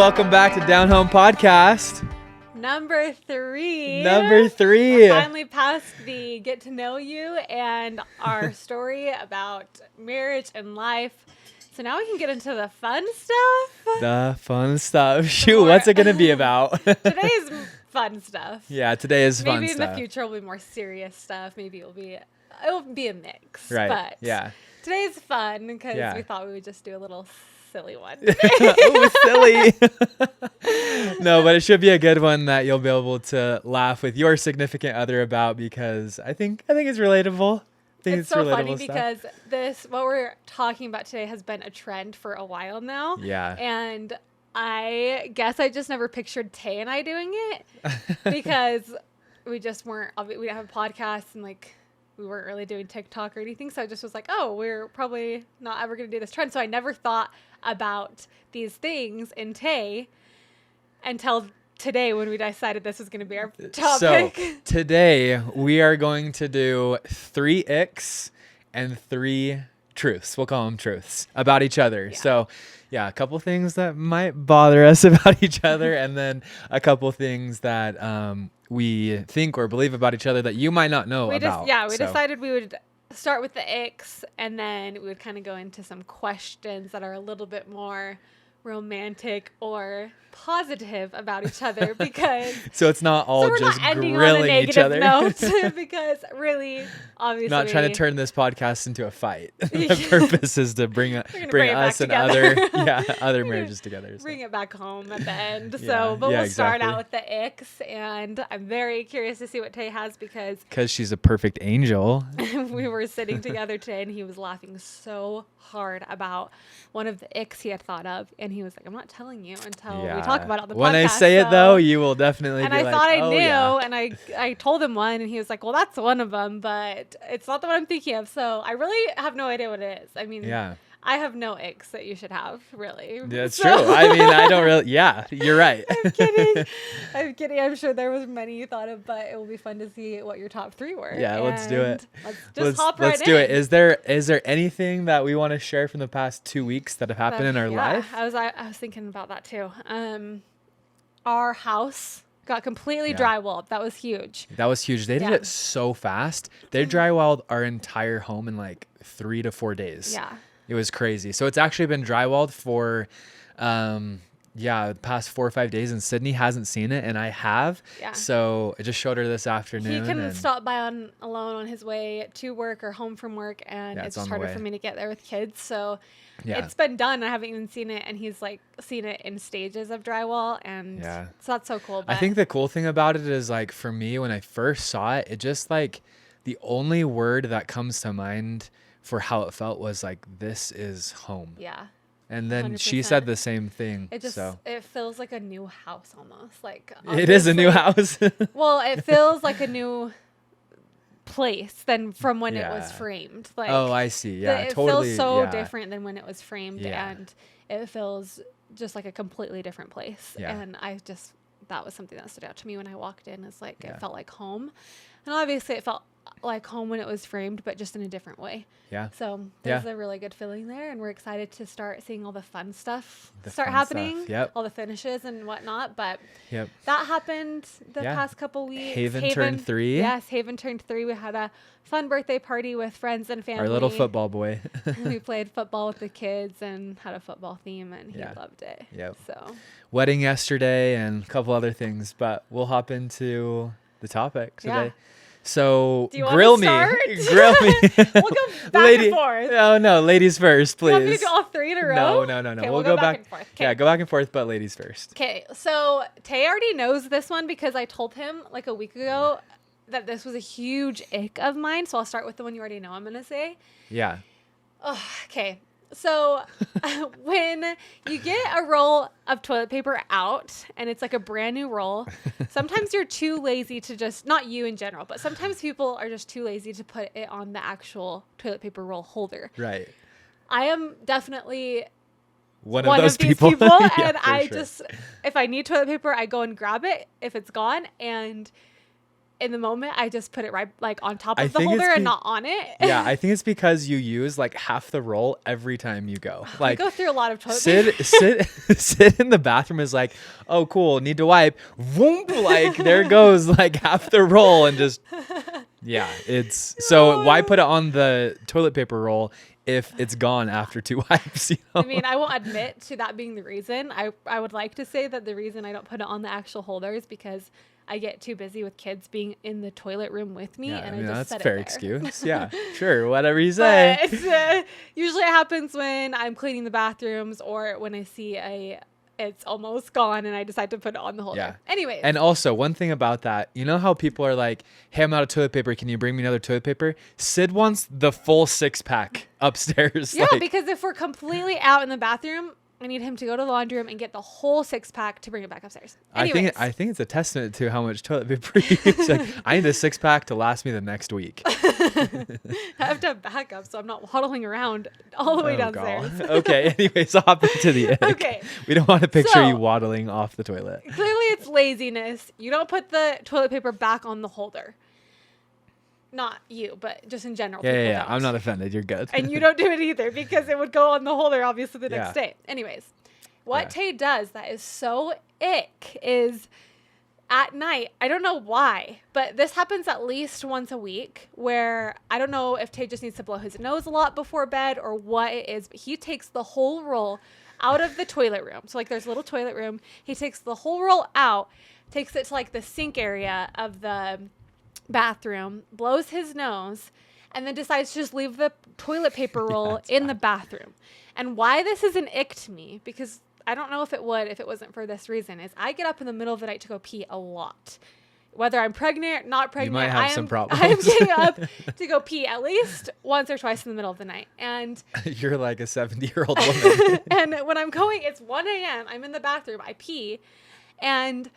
welcome back to Down Home Podcast. Number three. We finally passed the get to know you and our story about marriage and life. So now we can get into the fun stuff. Shoot, what's it going to be about? Today's fun stuff. Yeah, today is fun Maybe stuff. Maybe in the future will be more serious stuff. Maybe it'll be a mix. Right. But yeah. Today's fun because we thought we would just do a little silly one. Oh, silly. No, but it should be a good one that you'll be able to laugh with your significant other about, because I think it's relatable. It's so funny because what we're talking about today has been a trend for a while now. Yeah. And I guess I just never pictured Tay and I doing it because we just weren't, we didn't have a podcast and we weren't really doing TikTok or anything. So I just was like, oh, we're probably not ever going to do this trend. So I never thought about these things in Tay until today when we decided this was going to be our topic. So today we are going to do 3 icks and 3 truths. We'll call them truths about each other. Yeah. So yeah, a couple things that might bother us about each other, and then a couple things that we think or believe about each other that you might not know about. We decided we would start with the icks, and then we would kind of go into some questions that are a little bit more romantic or positive about each other, because so it's not all we're just not ending grilling on a each other. note, because really, obviously, not trying to turn this podcast into a fight. The purpose is to bring us and other marriages together. So. Bring it back home at the end. We'll start out with the icks, and I'm very curious to see what Tay has, because she's a perfect angel. We were sitting together today, and he was laughing so hard about one of the icks he had thought of, and he was like, "I'm not telling you until we talk about it on the podcast." When I say it, though, you will definitely be like, and I thought I knew, and I told him one, and he was like, well, that's one of them, but it's not the one I'm thinking of. So I really have no idea what it is. I mean, I have no icks that you should have, really. That's true. I mean, I don't really, you're right. I'm kidding. I'm sure there was many you thought of, but it will be fun to see what your top 3 were. Yeah, let's do it. Let's hop right in. Let's do it. Is there anything that we want to share from the past 2 weeks that have happened in our life? I was thinking about that too. Our house got completely drywalled. That was huge. They did it so fast. They drywalled our entire home in 3 to 4 days. Yeah. It was crazy. So it's actually been drywalled for, the past 4 or 5 days, and Sydney hasn't seen it, and I have. Yeah. So I just showed her this afternoon. He can stop by alone on his way to work or home from work, and it's just harder for me to get there with kids. So it's been done. I haven't even seen it, and he's seen it in stages of drywall, and so that's so cool. But I think the cool thing about it is for me, when I first saw it, it just the only word that comes to mind for how it felt was this is home. Yeah. And then 100%. She said the same thing. It feels like a new house almost. It is a new house. Well, it feels like a new place than from when it was framed. Oh, I see. Yeah, it totally. Feels so different than when it was framed, and it feels just like a completely different place. Yeah. And that was something that stood out to me when I walked in. It's it felt like home, and obviously it felt like home when it was framed, but just in a different way. Yeah. So there's a really good feeling there, and we're excited to start seeing all the fun stuff happening. Yep. All the finishes and whatnot. But that happened the past couple weeks. Haven turned 3. Yes, Haven turned 3. We had a fun birthday party with friends and family. Our little football boy. We played football with the kids and had a football theme, and he loved it. Yep. So wedding yesterday and a couple other things, but we'll hop into the topic today. Yeah. So grill me. Grill me. We'll go back and forth. Oh, no, ladies first, please. You want me to do all 3 in a row? No. Okay, we'll go back and forth. Okay. Yeah, go back and forth, but ladies first. Okay, so Tay already knows this one because I told him a week ago that this was a huge ick of mine. So I'll start with the one you already know I'm going to say. Yeah. Oh, okay. So when you get a roll of toilet paper out and it's a brand new roll, sometimes you're too lazy to just, not you in general, but sometimes people are just too lazy to put it on the actual toilet paper roll holder. Right. I am definitely one of these people. Yeah, and just, if I need toilet paper, I go and grab it if it's gone. And in the moment, I just put it right like on top of the holder and not on it. Yeah, I think it's because you use like half the roll every time you go. Like, I go through a lot of toilet paper. sit in the bathroom is like, oh cool, need to wipe. Voom, like there goes like half the roll and just yeah, it's so why put it on the toilet paper roll if it's gone after 2 wipes? You know? I mean, I won't admit to that being the reason. I would like to say that the reason I don't put it on the actual holder is because I get too busy with kids being in the toilet room with me, and I just that's set a fair it there. excuse. Yeah, sure, whatever you say. But usually it happens when I'm cleaning the bathrooms or when I see it's almost gone and I decide to put it on the holder. Yeah. Anyways. And also, one thing about that, you know how people are like, hey, I'm out of toilet paper. Can you bring me another toilet paper? Sid wants the full 6-pack upstairs. Yeah, because if we're completely out in the bathroom, I need him to go to the laundry room and get the whole 6-pack to bring it back upstairs. Anyways. I think it's a testament to how much toilet paper you use. Like, I need a 6-pack to last me the next week. I have to have backup, so I'm not waddling around all the way downstairs. God. Okay, anyways, I'll hop into the ick. Okay. We don't want to picture you waddling off the toilet. Clearly, it's laziness. You don't put the toilet paper back on the holder. Not you, but just in general. Yeah. I'm not offended. You're good. And you don't do it either because it would go on the holder, obviously, the next day. Anyways, what Tay does that is so ick is at night, I don't know why, but this happens at least once a week where I don't know if Tay just needs to blow his nose a lot before bed or what it is, but he takes the whole roll out of the toilet room. So like there's a little toilet room. He takes the whole roll out, takes it to like the sink area of the bathroom, blows his nose, and then decides to just leave the toilet paper roll in the bathroom. And why this is an ick to me, because I don't know if it would if it wasn't for this reason, is I get up in the middle of the night to go pee a lot. Whether I'm pregnant, not pregnant, you might have some problems. I'm getting up to go pee at least once or twice in the middle of the night. And you're like a 70-year-old woman. And when I'm going, it's 1 a.m. I'm in the bathroom. I pee. And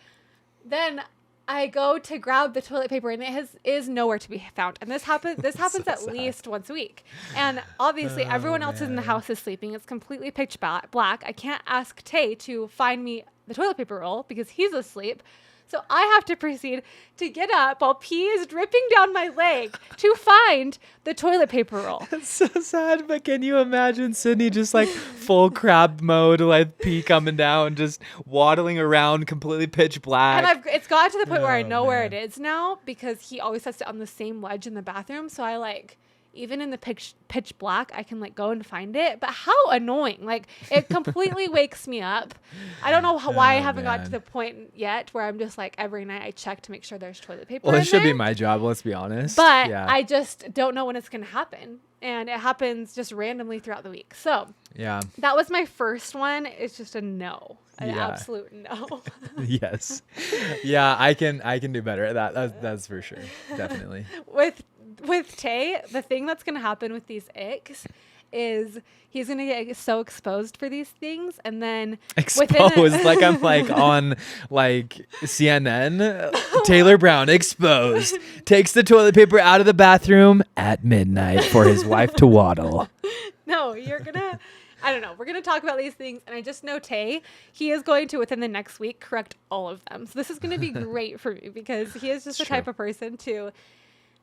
then I go to grab the toilet paper and it is nowhere to be found. And this happens So at sad. least once a week. And obviously everyone else in the house is sleeping. It's completely pitch black. I can't ask Tay to find me the toilet paper roll because he's asleep. So I have to proceed to get up while pee is dripping down my leg to find the toilet paper roll. That's so sad, but can you imagine Sydney just like full crab mode, like pee coming down, just waddling around completely pitch black? And it's got to the point where I know where it is now because he always sets it on the same ledge in the bathroom. So I like, even in the pitch black, I can like go and find it. But how annoying. Like it completely wakes me up. I don't know why I haven't got to the point yet where I'm just like every night I check to make sure there's toilet paper. Well, it should be my job. Let's be honest. But I just don't know when it's going to happen. And it happens just randomly throughout the week. So yeah, that was my first one. It's just a no. An absolute no. Yes. Yeah, I can do better at that. That's for sure. Definitely. With Tay, the thing that's going to happen with these icks is he's going to get so exposed for these things. And then exposed, like I'm like on like CNN, Taylor Brown exposed, takes the toilet paper out of the bathroom at midnight for his wife to waddle. No, I don't know. We're going to talk about these things. And I just know Tay, he is going to, within the next week, correct all of them. So this is going to be great for me because he is just the type of person to,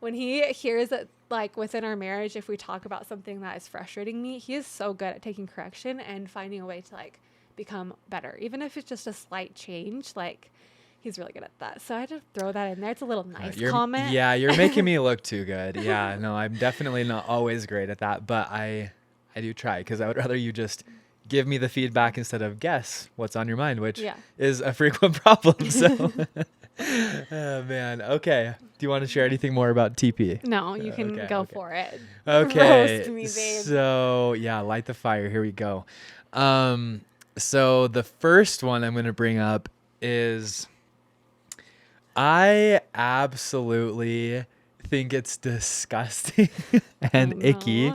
when he hears that, like within our marriage, if we talk about something that is frustrating me, he is so good at taking correction and finding a way to like become better. Even if it's just a slight change, like he's really good at that. So I had to throw that in there. It's a little nice comment. Yeah, you're making me look too good. Yeah, no, I'm definitely not always great at that, but I do try because I would rather you just give me the feedback instead of guess what's on your mind, which is a frequent problem. So, oh man. Okay. Do you want to share anything more about TP? No, you can go for it. Okay. Roast me, babe. So yeah, light the fire. Here we go. So the first one I'm going to bring up is I absolutely think it's disgusting and icky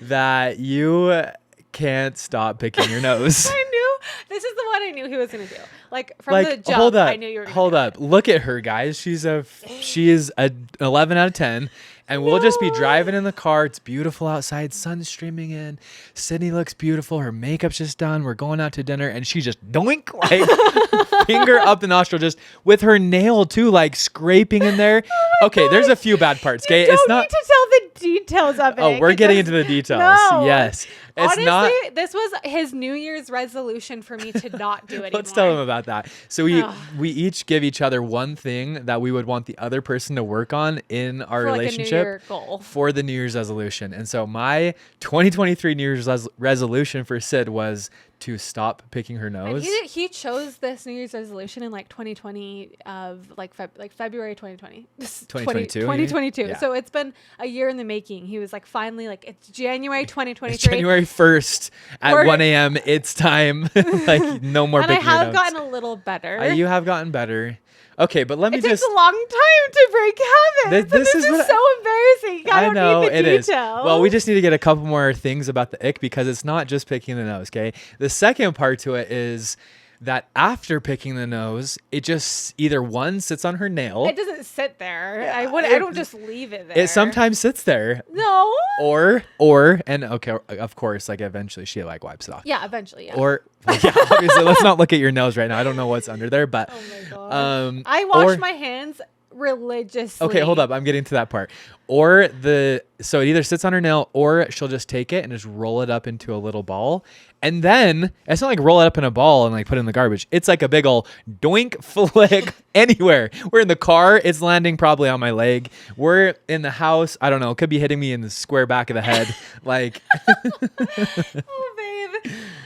that you can't stop picking your nose. I knew this is the one I knew he was gonna do. Like from the jump, I knew you were gonna hold up. Look at her, guys. She is a 11 out of 10. And we'll just be driving in the car. It's beautiful outside. Sun's streaming in. Sydney looks beautiful. Her makeup's just done. We're going out to dinner. And she just doink, like finger up the nostril, just with her nail too, like scraping in there. Okay, there's a few bad parts. Okay, it's not. Need to tell the details of it. Oh, we're getting into the details. No. Yes, it's honestly, not. This was his New Year's resolution for me to not do it anymore. Let's tell him about that. So we each give each other one thing that we would want the other person to work on in our relationship, like a New Year goal for the New Year's resolution. And so my 2023 New Year's resolution for Sid was to stop picking her nose. And he chose this New Year's resolution in like 2020 of like February 2020. 2022. 2022. Yeah. So it's been a year in the making. He was like finally like it's January 2023. It's January 1st at 1 a.m. It's time. Like no more picking your nose. And I have gotten a little better. You have gotten better. Okay, but let me It takes a long time to break habits. This is so embarrassing. I don't need the detail. Well, we just need to get a couple more things about the ick because it's not just picking the nose, okay? The second part to it is that after picking the nose, it just either one sits on her nail. It doesn't sit there. Yeah, I don't just leave it there. It sometimes sits there. No. Or and okay, of course, like eventually she like wipes it off. Yeah, eventually, yeah. Or yeah, obviously, let's not look at your nose right now. I don't know what's under there, but oh my God. I wash my hands religiously. Okay, hold up. I'm getting to that part. So it either sits on her nail or she'll just take it and just roll it up into a little ball. And then it's not like roll it up in a ball and like put it in the garbage. It's like a big old doink flick anywhere. We're in the car. It's landing probably on my leg. We're in the house. I don't know. It could be hitting me in the square back of the head. Like. Oh, babe.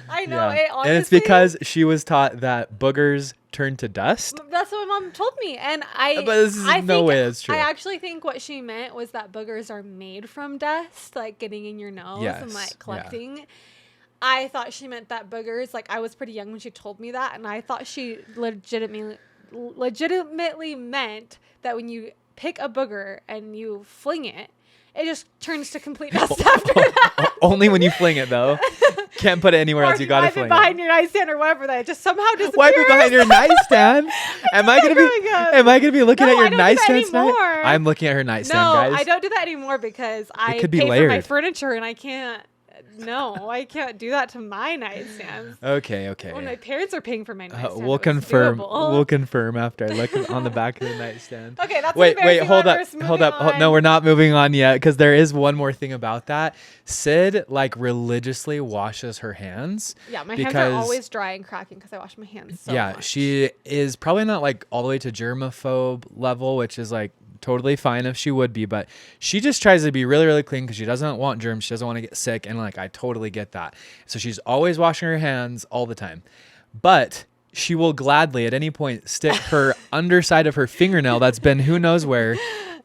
I know. Yeah. Honestly, and it's because she was taught that boogers turn to dust. That's what my mom told me, and But this is no way that's true. I actually think what she meant was that boogers are made from dust, like getting in your nose and like collecting. Yeah. I thought she meant that boogers. Like I was pretty young when she told me that, and I thought she legitimately meant that when you pick a booger and you fling it, it just turns to complete dust after that. Only when you fling it, though. Can't put it anywhere else. You gotta fling it behind your nightstand or whatever. That it just somehow disappears. Wipe it behind your nightstand. Am I gonna be looking at your nightstand tonight? I'm looking at her nightstand, guys. No, I don't do that anymore because I pay for my furniture and I can't. No, I can't do that to my nightstands. Okay. When my parents are paying for my nightstand, we'll confirm. We'll confirm after I look on the back of the nightstand. Okay, that's wait. Hold up. No, we're not moving on yet because there is one more thing about that. Sid like religiously washes her hands. Yeah, my hands are always dry and cracking because I wash my hands so much. She is probably not like all the way to germaphobe level, which is like totally fine if she would be, but she just tries to be really, really clean because she doesn't want germs. She doesn't want to get sick. And like, I totally get that. So she's always washing her hands all the time, but she will gladly at any point stick her underside of her fingernail that's been who knows where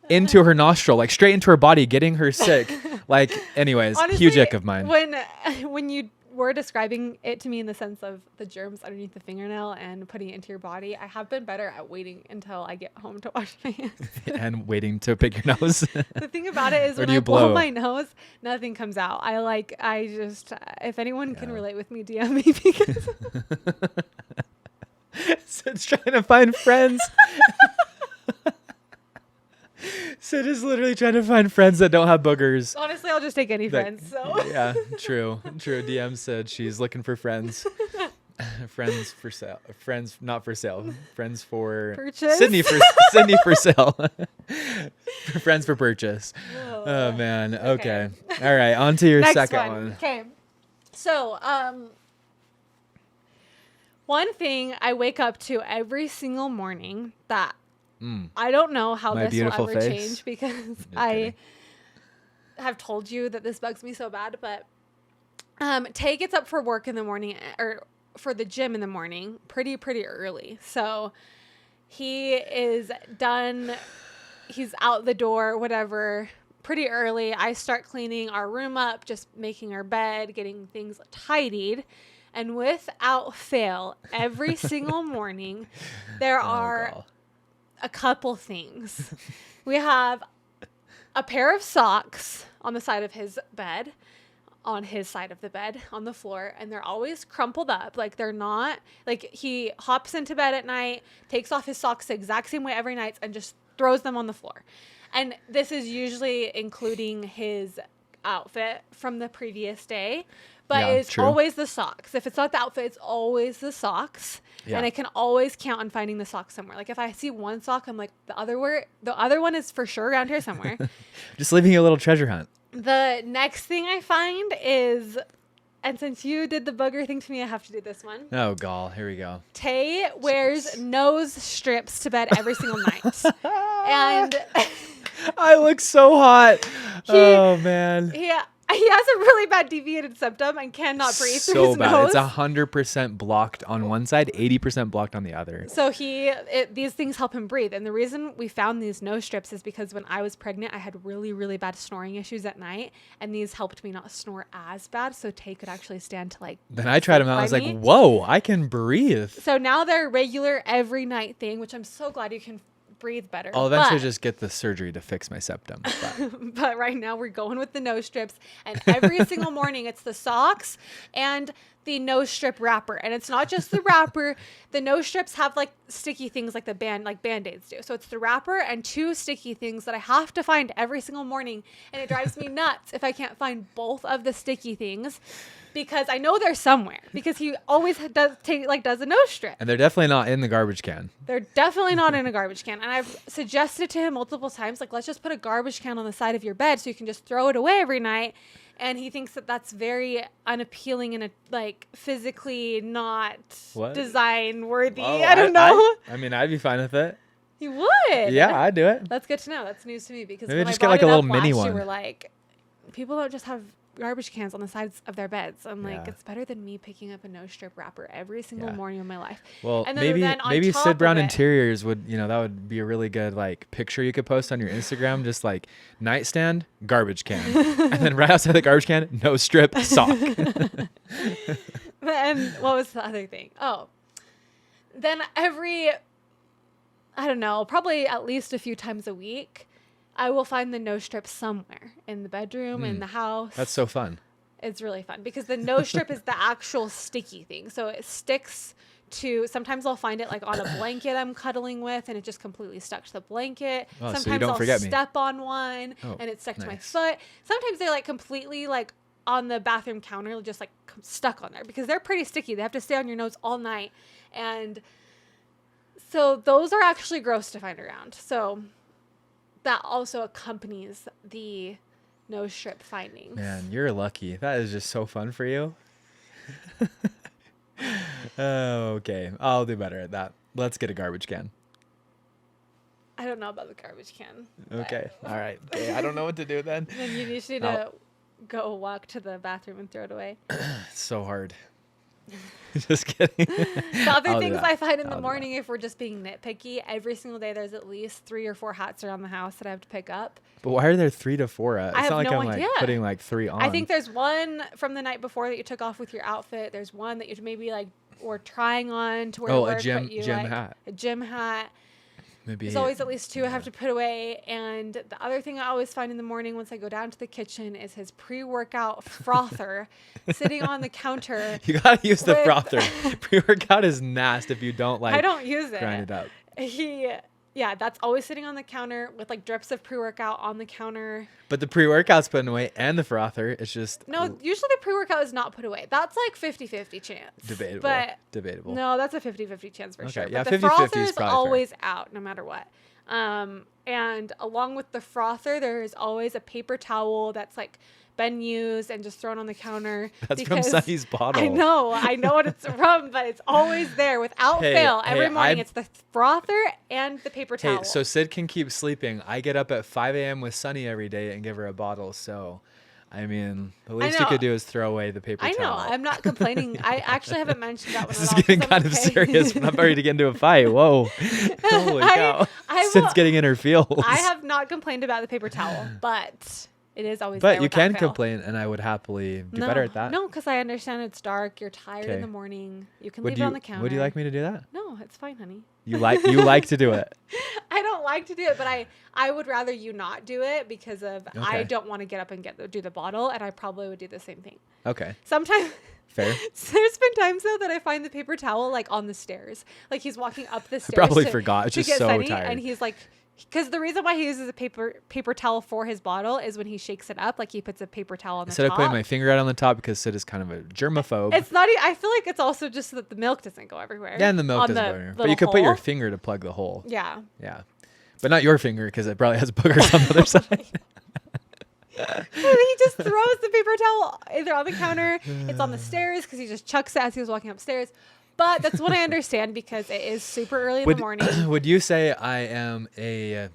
into her nostril, like straight into her body, getting her sick. Like, anyways, honestly, huge ick of mine. When you were describing it to me in the sense of the germs underneath the fingernail and putting it into your body, I have been better at waiting until I get home to wash my hands. And waiting to pick your nose. The thing about it is when I blow my nose, nothing comes out. If anyone can relate with me, DM me because Sid's trying to find friends. Sid is literally trying to find friends that don't have boogers. Honestly, I'll just take any friends. So yeah, true. DM said she's looking for friends. Friends for sale. Friends not for sale. Friends for purchase. Sydney for sale. Friends for purchase. Whoa. Oh man. Okay. All right. On to your second one. Okay. So one thing I wake up to every single morning that I don't know how this will ever change because I have told you that this bugs me so bad, but Tay gets up for work in the morning or for the gym in the morning pretty early. So he is done. He's out the door, whatever, pretty early. I start cleaning our room up, just making our bed, getting things tidied. And without fail, every single morning, there are a couple things. We have a pair of socks on the side of his bed, on the floor, and they're always crumpled up. Like they're not, like he hops into bed at night, takes off his socks the exact same way every night and just throws them on the floor. And this is usually including his outfit from the previous day, but Yeah, it's true. always the socks. If it's not the outfit, it's always the socks. Yeah. And I can always count on finding the sock somewhere. Like if I see one sock, I'm like, the other one is for sure around here somewhere. Just leaving you a little treasure hunt. The next thing I find is, and since you did the booger thing to me, I have to do this one. Oh, gall. Here we go. Tay wears nose strips to bed every single night. And I look so hot. Oh, man. he has a really bad deviated septum and cannot breathe through his bad. nose. It's 100% blocked on one side, 80% blocked on the other. So these things help him breathe. And the reason we found these nose strips is because when I was pregnant, I had really, really bad snoring issues at night. And these helped me not snore as bad. So Tay could actually stand to like. Then I tried them out. I was like, whoa, I can breathe. So now they're a regular every night thing, which I'm so glad you can breathe better. I'll eventually just get the surgery to fix my septum. But right now we're going with the nose strips, and every single morning it's the socks and the nose strip wrapper. And it's not just the wrapper. The nose strips have like sticky things like Band-Aids do. So it's the wrapper and 2 sticky things that I have to find every single morning. And it drives me nuts if I can't find both of the sticky things, because I know they're somewhere, because he always does a nose strip. And they're definitely not in the garbage can. They're definitely not in a garbage can. And I've suggested to him multiple times, like, let's just put a garbage can on the side of your bed so you can just throw it away every night. And he thinks that that's very unappealing and physically not design worthy. Oh, I don't know. I mean, I'd be fine with it. You would? Yeah, I'd do it. That's good to know. That's news to me, because Maybe when just I get like a brought it little up mini last one. year, we're like, people don't just have garbage cans on the sides of their beds. I'm like, Yeah. it's better than me picking up a nose strip wrapper every single morning of my life. Well, And then maybe on top Sid Brown of it- Interiors would, that would be a really good like picture you could post on your Instagram. Just like nightstand, garbage can, and then right outside the garbage can, no strip, sock. And what was the other thing? Oh, then I don't know, probably at least a few times a week, I will find the nose strip somewhere in the bedroom, in the house. That's so fun. It's really fun because the nose strip is the actual sticky thing. So it sticks to, sometimes I'll find it like on a blanket I'm cuddling with, and it just completely stuck to the blanket. Oh, so sometimes you don't I'll forget me. step on one and it's stuck to my foot. Sometimes they're like completely like on the bathroom counter, just like stuck on there, because they're pretty sticky. They have to stay on your nose all night. And so those are actually gross to find around. So that also accompanies the nose strip findings. Man, you're lucky. That is just so fun for you. Okay, I'll do better at that. Let's get a garbage can. I don't know about the garbage can. Okay, all right. Okay, I don't know what to do then. Then you just need to go walk to the bathroom and throw it away. It's so hard. Just kidding. The other I'll do things that. I find in the I'll do morning, if we're just being nitpicky, every single day there's at least 3 or 4 hats around the house that I have to pick up. But why are there 3 to 4? It's I have not like no I'm idea. like putting like 3 on. I think there's one from the night before that you took off with your outfit. There's one that you maybe like were trying on to wear to work, a gym but you hat. A gym hat. Maybe There's always at least 2 I have to put away. And the other thing I always find in the morning once I go down to the kitchen is his pre-workout frother sitting on the counter. You gotta use the frother. Pre-workout is nasty if you don't like. I don't use it. Grind it up. Yeah, that's always sitting on the counter with like drips of pre-workout on the counter. But the pre-workout's putting away, and the frother, it's just No, usually the pre-workout is not put away. That's like 50-50 chance. debatable. But debatable. no, that's a 50-50 chance for sure. Yeah, But the 50-50 frother is is probably always out no matter what. And along with the frother, there is always a paper towel that's like been used and just thrown on the counter. That's from Sunny's bottle. I know what it's from, but it's always there without fail. Every morning it's the frother and the paper towel. Hey, so Sid can keep sleeping. I get up at 5 a.m. with Sunny every day and give her a bottle. So, I mean, the least you could do is throw away the paper towel. I know. I'm not complaining. I actually haven't mentioned that one This is at all, getting 'cause kind I'm of okay. serious, but I'm ready to get into a fight. Whoa. Holy cow. Sid's getting in her feels. I have not complained about the paper towel, but it is always But there you can without fail. complain, and I would happily do better at that. No, because I understand it's dark. You're tired in Okay. the morning. You can leave it on the counter. Would you like me to do that? No, it's fine, honey. You like to do it. I don't like to do it, but I would rather you not do it because of I Okay. don't want to get up and do the bottle, and I probably would do the same thing. Okay. Sometimes. Fair. There's been times though that I find the paper towel like on the stairs. Like he's walking up the stairs. Probably forgot. It's to just get so Sunny, tired. and he's like Because the reason why he uses a paper towel for his bottle is when he shakes it up, like he puts a paper towel on the top. Instead of putting my finger out on the top, because Sid is kind of a germaphobe. It's not. I feel like it's also just so that the milk doesn't go everywhere. Yeah, and the milk doesn't go everywhere. But you could put your finger to plug the hole. Yeah. Yeah. But not your finger, because it probably has boogers on the other side. He just throws the paper towel either on the counter, it's on the stairs, because he just chucks it as he was walking upstairs. But that's what I understand, because it is super early in the morning. Would you say I am a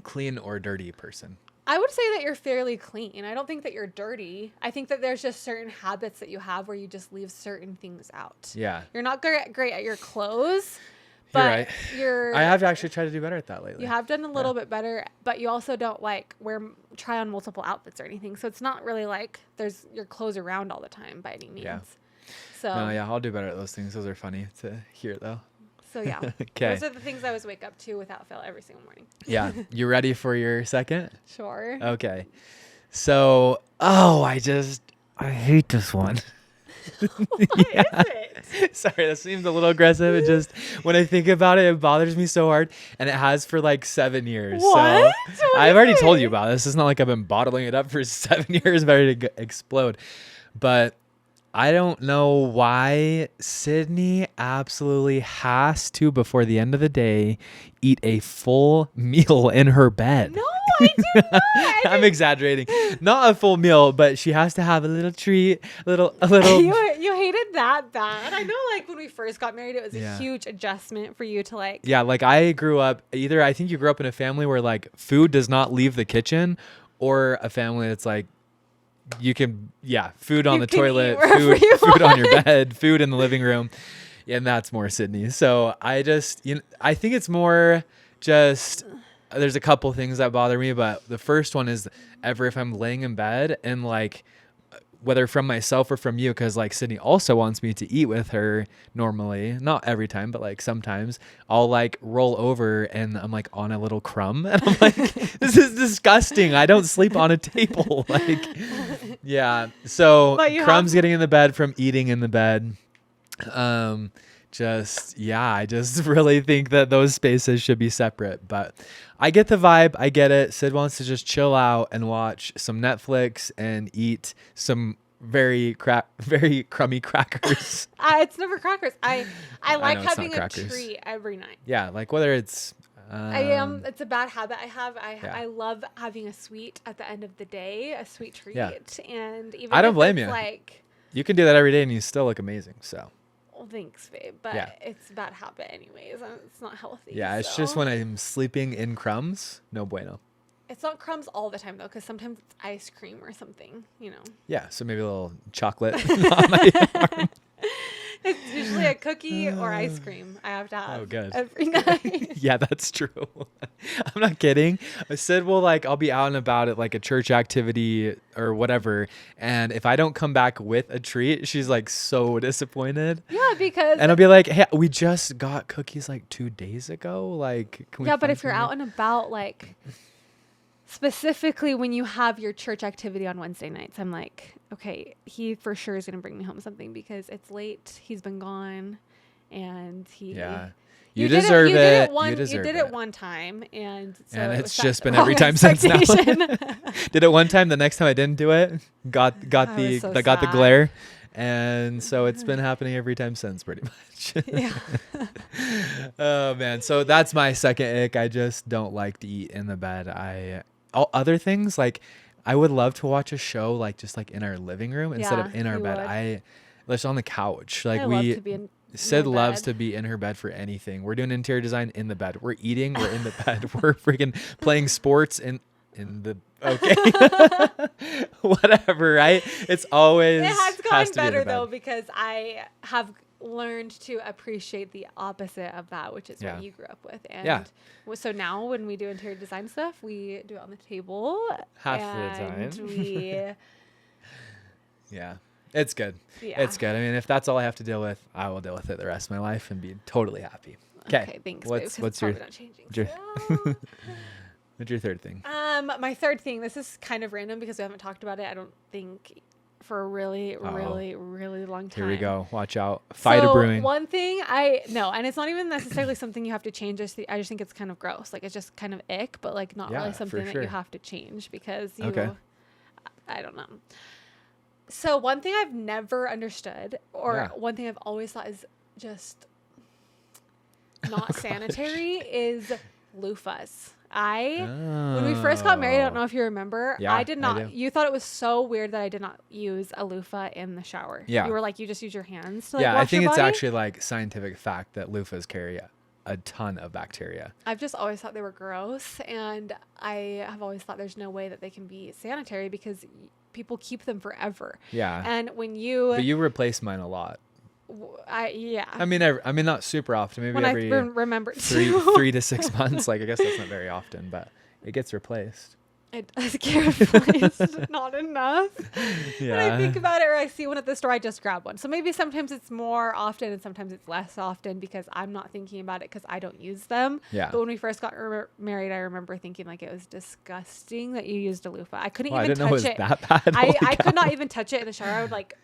clean or dirty person? I would say that you're fairly clean. I don't think that you're dirty. I think that there's just certain habits that you have where you just leave certain things out. Yeah. You're not great at your clothes. You're right. I have actually tried to do better at that lately. You have done a little bit better, but you also don't like try on multiple outfits or anything. So it's not really like there's your clothes around all the time by any means. Yeah. So no, yeah, I'll do better at those things. Those are funny to hear though. So yeah. Okay. Those are the things I always wake up to without fail every single morning. Yeah. You ready for your second? Sure. Okay. So, I hate this one. What is it? Sorry, that seems a little aggressive. It just, when I think about it, it bothers me so hard. And it has for like 7 years. What? So I've already told you about this. It's not like I've been bottling it up for 7 years, ready to explode. But I don't know why Sydney absolutely has to, before the end of the day, eat a full meal in her bed. No, I do not. I'm exaggerating. Not a full meal, but she has to have a little treat, a little. You hated that bad. I know, like when we first got married, it was a huge adjustment for you to like. Yeah, like I grew up. I think you grew up in a family where like food does not leave the kitchen, or a family that's like, you can, food on the toilet, food on your bed, food in the living room. And that's more Sydney. So I think it's more just, there's a couple things that bother me, but the first one is if I'm laying in bed and like, whether from myself or from you, because like Sydney also wants me to eat with her normally, not every time, but like sometimes I'll like roll over and I'm like on a little crumb and I'm like, this is disgusting. I don't sleep on a table. Like, yeah. So crumbs getting in the bed from eating in the bed. I just really think that those spaces should be separate, but I get the vibe. I get it. Sid wants to just chill out and watch some Netflix and eat some very crummy crackers. It's never crackers. I like having a treat every night. Yeah. Like whether it's, it's a bad habit I have. I love having a sweet at the end of the day, a sweet treat. Yeah. And even I don't blame you. Like, you can do that every day and you still look amazing. So. Well, thanks, babe. But it's a bad habit anyways. It's not healthy. Yeah, it's just when I'm sleeping in crumbs, no bueno. It's not crumbs all the time, though, because sometimes it's ice cream or something, Yeah, so maybe a little chocolate on my arm. It's usually a cookie or ice cream I have to have every night. Yeah, that's true. I'm not kidding. I said, well, like I'll be out and about at like a church activity or whatever. And if I don't come back with a treat, she's like so disappointed. Yeah, because. And I'll be like, hey, we just got cookies like 2 days ago. Like, can we but if you're out and about, like specifically when you have your church activity on Wednesday nights, I'm like, okay, he for sure is going to bring me home something because it's late. He's been gone and he. Yeah. You deserve it. You did it one time, and so it's just been every time since now. Did it one time. The next time I didn't do it, got the glare, and so it's been happening every time since, pretty much. Yeah. Oh man, so that's my second ick. I just don't like to eat in the bed. Other things like I would love to watch a show like just like in our living room instead of in our bed. Let's on the couch. Like Sid loves to be in her bed for anything. We're doing interior design in the bed. We're eating. We're in the bed. We're freaking playing sports in the whatever. Right? It's always. It has gotten better though because I have learned to appreciate the opposite of that, which is what you grew up with. And so now when we do interior design stuff, we do it on the table. Half the time. Yeah. It's good. Yeah. It's good. I mean, if that's all I have to deal with, I will deal with it the rest of my life and be totally happy. Okay. Thanks. What's your not changing? What's your third thing? My third thing. This is kind of random because we haven't talked about it. I don't think for a really, really, really long time. Here we go. Watch out. Fight a brewing. One thing and it's not even necessarily something you have to change. I just think it's kind of gross. Like, it's just kind of ick, but like not really something that you have to change because I don't know. So one thing I've never understood, or one thing I've always thought is just not sanitary, is loofahs. When we first got married, I don't know if you remember, I did not, you thought it was so weird that I did not use a loofah in the shower. Yeah. You were like, you just use your hands to like wash I think your it's body? actually like scientific fact that loofahs carry a ton of bacteria. I've just always thought they were gross, and I have always thought there's no way that they can be sanitary because people keep them forever. Yeah. And when but you replace mine a lot. I mean, not super often. Maybe when every remember 3 to 6 months. Like, I guess that's not very often, but it gets replaced. It does get replaced, not enough. Yeah. When I think about it, or I see one at the store, I just grab one. So maybe sometimes it's more often and sometimes it's less often because I'm not thinking about it because I don't use them. Yeah. But when we first got married, I remember thinking like it was disgusting that you used a loofah. I couldn't even touch it. That bad. I could not even touch it in the shower. I would like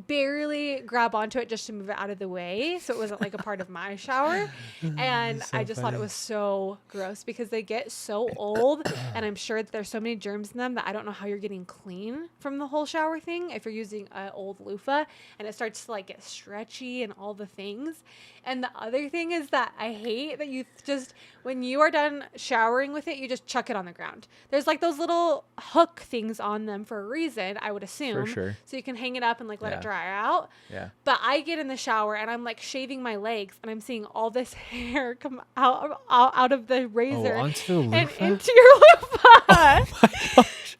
barely grab onto it just to move it out of the way so it wasn't like a part of my shower. And I just thought it was so gross because they get so old, and I'm sure that there's so many germs in them that I don't know how you're getting clean from the whole shower thing if you're using an old loofah, and it starts to like get stretchy and all the things. And the other thing is that I hate that you just, when you are done showering with it, you just chuck it on the ground. There's like those little hook things on them for a reason, I would assume. For sure. So you can hang it up and like let it dry out. Yeah. But I get in the shower and I'm like shaving my legs and I'm seeing all this hair come out of the razor onto the loofah? And into your loofah.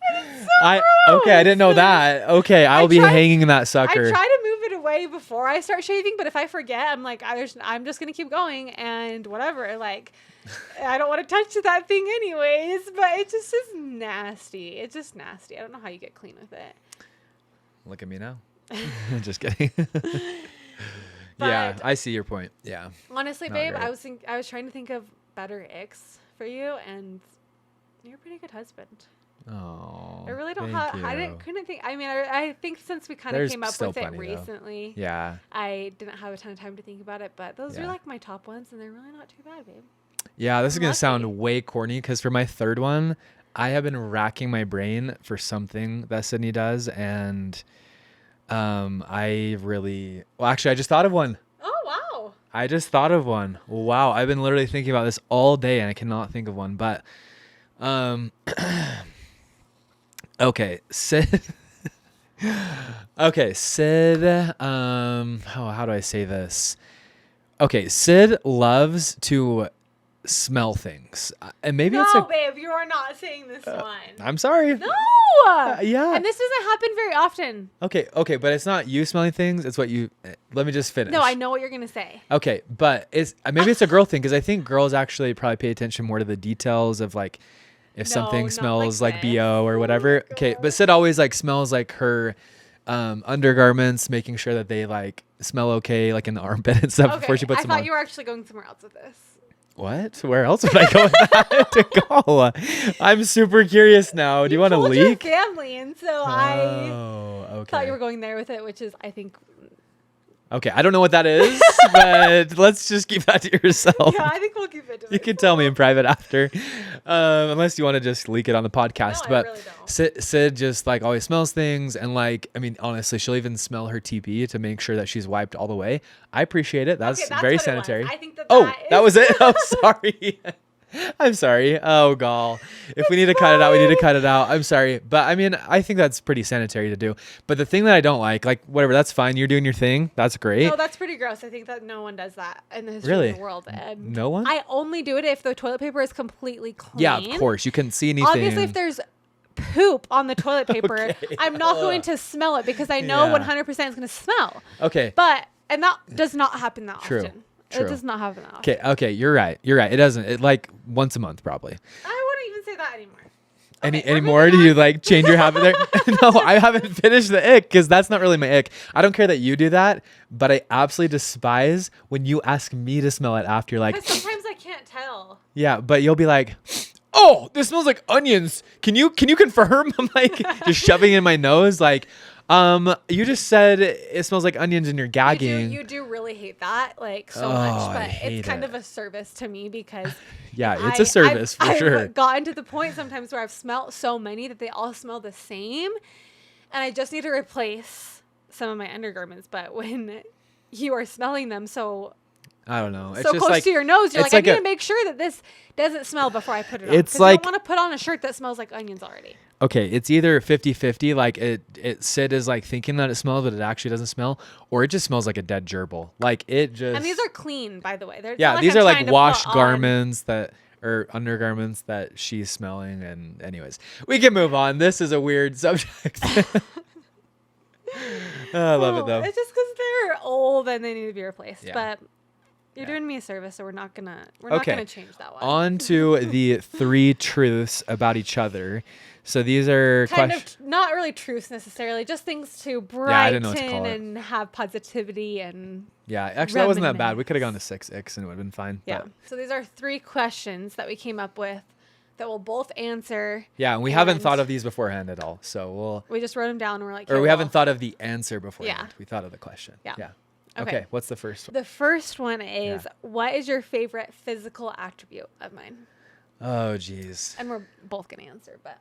Oh my gosh. Okay, I didn't know that. Okay, I'll be hanging that sucker. I try to move it away before I start shaving, but if I forget, I'm like, I'm just gonna keep going and whatever. Like, I don't want to touch that thing anyways, but it just is nasty. It's just nasty. I don't know how you get clean with it. Look at me now. Just kidding. Yeah, I see your point. Yeah. Honestly, babe, I was trying to think of better icks for you, and you're a pretty good husband. Oh, I really don't have. Couldn't think. I mean, I think since we kind of came up with it recently, I didn't have a ton of time to think about it. But those are like my top ones, and they're really not too bad, babe. Yeah, this is gonna sound way corny because for my third one, I have been racking my brain for something that Sydney does, and I just thought of one. Oh wow! I just thought of one. Wow, I've been literally thinking about this all day, and I cannot think of one. But, okay, Sid. Okay, Sid. How do I say this? Okay, Sid loves to smell things, and maybe it's babe, you are not saying this one. I'm sorry. No. Yeah. And this doesn't happen very often. Okay, but it's not you smelling things. It's what you. Let me just finish. No, I know what you're gonna say. Okay, but maybe it's a girl thing because I think girls actually probably pay attention more to the details of like if something smells like BO or whatever. Okay, but Sid always like smells like her undergarments, making sure that they like smell okay, like in the armpit and stuff before she puts them on. I thought you were actually going somewhere else with this. What? Where else would I go with that to go? I'm super curious now. Do you want to leak? Your family, and so I thought you were going there with it, which is, I think. Okay, I don't know what that is, but let's just keep that to yourself. Yeah, I think we'll keep it to You can tell me in private after, unless you want to just leak it on the podcast. No, but I really don't. Sid just like always smells things, and like, I mean, honestly, she'll even smell her TP to make sure that she's wiped all the way. I appreciate it. That's very sanitary. I think that that was it. Oh, sorry. I'm sorry. Oh, gall. If we need to cut it out, we need to cut it out. I'm sorry. But I mean, I think that's pretty sanitary to do. But the thing that I don't like, whatever, that's fine. You're doing your thing. That's great. No, that's pretty gross. I think that no one does that in the history of the world. And no one? I only do it if the toilet paper is completely clean. Yeah, of course. You couldn't see anything. Obviously, if there's poop on the toilet paper, I'm not going to smell it because I know 100% it's going to smell. Okay. And that does not happen that often. True. It does not happen that often. Okay, you're right. It doesn't. It like once a month probably. I wouldn't even say that anymore. Anymore? Do you like change your habit there? No, I haven't finished the ick because that's not really my ick. I don't care that you do that, but I absolutely despise when you ask me to smell it after. Like, sometimes I can't tell. Yeah, but you'll be like, "Oh, this smells like onions. Can you confirm?" I'm like just shoving it in my nose, like, You just said it smells like onions and you're gagging. You do really hate that, like, so much, but it's kind of a service to me because yeah, it's a service for sure. I've gotten to the point sometimes where I've smelled so many that they all smell the same, and I just need to replace some of my undergarments. But when you are smelling them so I don't know. It's so just close like, to your nose, you're like, I need to make sure that this doesn't smell before I put it on. It's like, you don't want to put on a shirt that smells like onions already. Okay, it's either 50-50, like Sid is like thinking that it smells, but it actually doesn't smell, or it just smells like a dead gerbil. Like it just. And these are clean, by the way. These are like washed garments or undergarments that she's smelling. And anyways, we can move on. This is a weird subject. I love it though. It's just because they're old and they need to be replaced. Yeah. But you're doing me a service, so we're not gonna change that one. On to the 3 truths about each other. So these are kind of not really truths necessarily, just things to brighten and have positivity and. Yeah, actually that wasn't that bad. We could have gone to 6 Icks and it would have been fine. Yeah. But. So these are 3 questions that we came up with that we'll both answer. Yeah, and we haven't thought of these beforehand at all. So we just wrote them down and we're like, or we haven't thought of the answer beforehand. Yeah. We thought of the question. Yeah. Okay. What's the first one? The first one is, what is your favorite physical attribute of mine? Oh, geez. And we're both going to answer, but.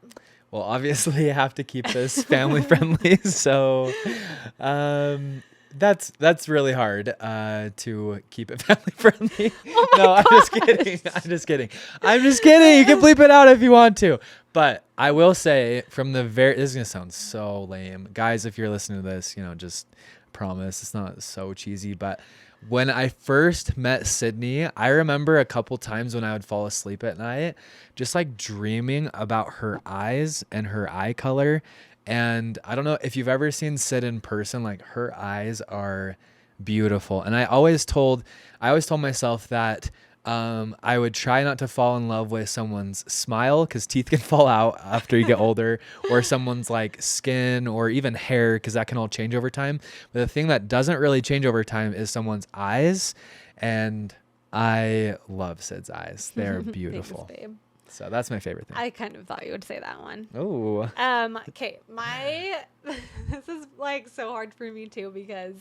Well, obviously, you have to keep this family friendly. So that's really hard to keep it family friendly. Oh no, I'm just kidding. I'm just kidding. You can bleep it out if you want to. But I will say from the this is going to sound so lame. Guys, if you're listening to this, just promise it's not so cheesy, but when I first met Sydney, I remember a couple times when I would fall asleep at night, just like dreaming about her eyes and her eye color. And I don't know if you've ever seen Sid in person, like her eyes are beautiful. And I always told myself that I would try not to fall in love with someone's smile because teeth can fall out after you get older, or someone's like skin or even hair because that can all change over time. But the thing that doesn't really change over time is someone's eyes. And I love Sid's eyes. They're beautiful. Thanks, babe. So that's my favorite thing. I kind of thought you would say that one. Oh. Okay. This is like so hard for me too because.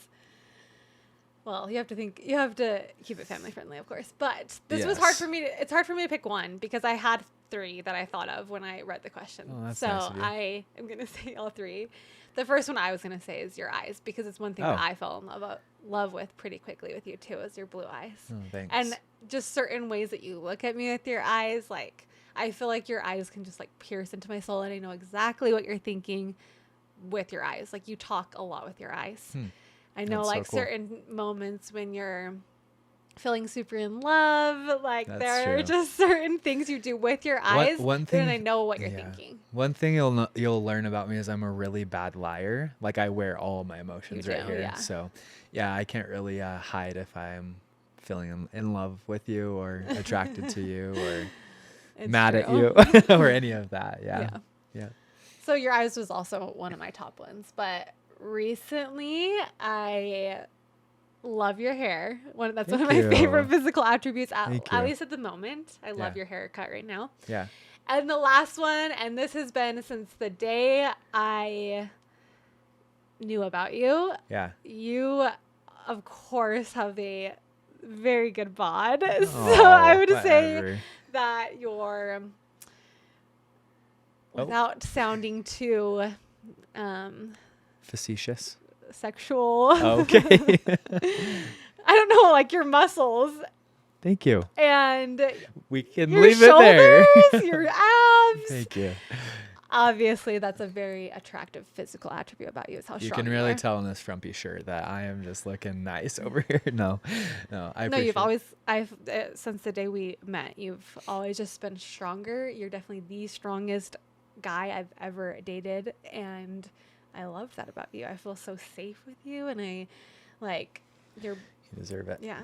Well, you have to keep it family friendly, of course. But this was hard for me. It's hard for me to pick one because I had 3 that I thought of when I read the question. Oh, that's so nice of you. I am going to say all 3. The first one I was going to say is your eyes because it's one thing that I fell in love with pretty quickly with you too, is your blue eyes. Oh, thanks. And just certain ways that you look at me with your eyes, like I feel like your eyes can just like pierce into my soul and I know exactly what you're thinking with your eyes. Like you talk a lot with your eyes. I know like certain moments when you're feeling super in love, like there are just certain things you do with your eyes and I know what you're thinking. One thing you'll learn about me is I'm a really bad liar. Like I wear all my emotions right here. Yeah. So yeah, I can't really hide if I'm feeling in love with you or attracted to you or mad at you or any of that. Yeah. So your eyes was also one of my top ones, but recently I love your hair. That's one of my favorite physical attributes, at least at the moment. I love your haircut right now. Yeah. And the last one, and this has been since the day I knew about you. Yeah. You, of course, have a very good bod. So I would say that you're, without sounding too facetious, sexual. Okay. I don't know, like your muscles. Thank you. And we can leave it there. Your abs. Thank you. Obviously, that's a very attractive physical attribute about you. Is how strong you can really tell in this frumpy shirt that I am just looking nice over here. No, I've since the day we met, you've always just been stronger. You're definitely the strongest guy I've ever dated, and I love that about you. I feel so safe with you, and I like you're. You deserve it. Yeah,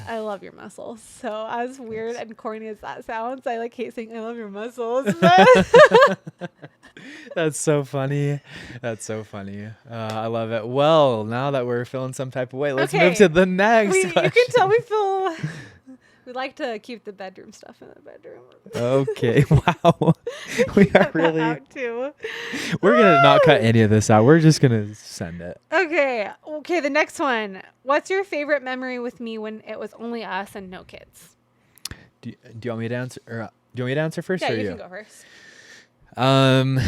I love your muscles. So as weird and corny as that sounds, I like hate saying I love your muscles. That's so funny. I love it. Well, now that we're feeling some type of way, let's move to the next question. You can tell we We like to keep the bedroom stuff in the bedroom. Okay. Wow. We are really. Too. We're gonna not cut any of this out. We're just gonna send it. Okay. The next one. What's your favorite memory with me when it was only us and no kids? Do you want me to answer? Or, do you want me to answer first? Yeah, or you can go first. I'm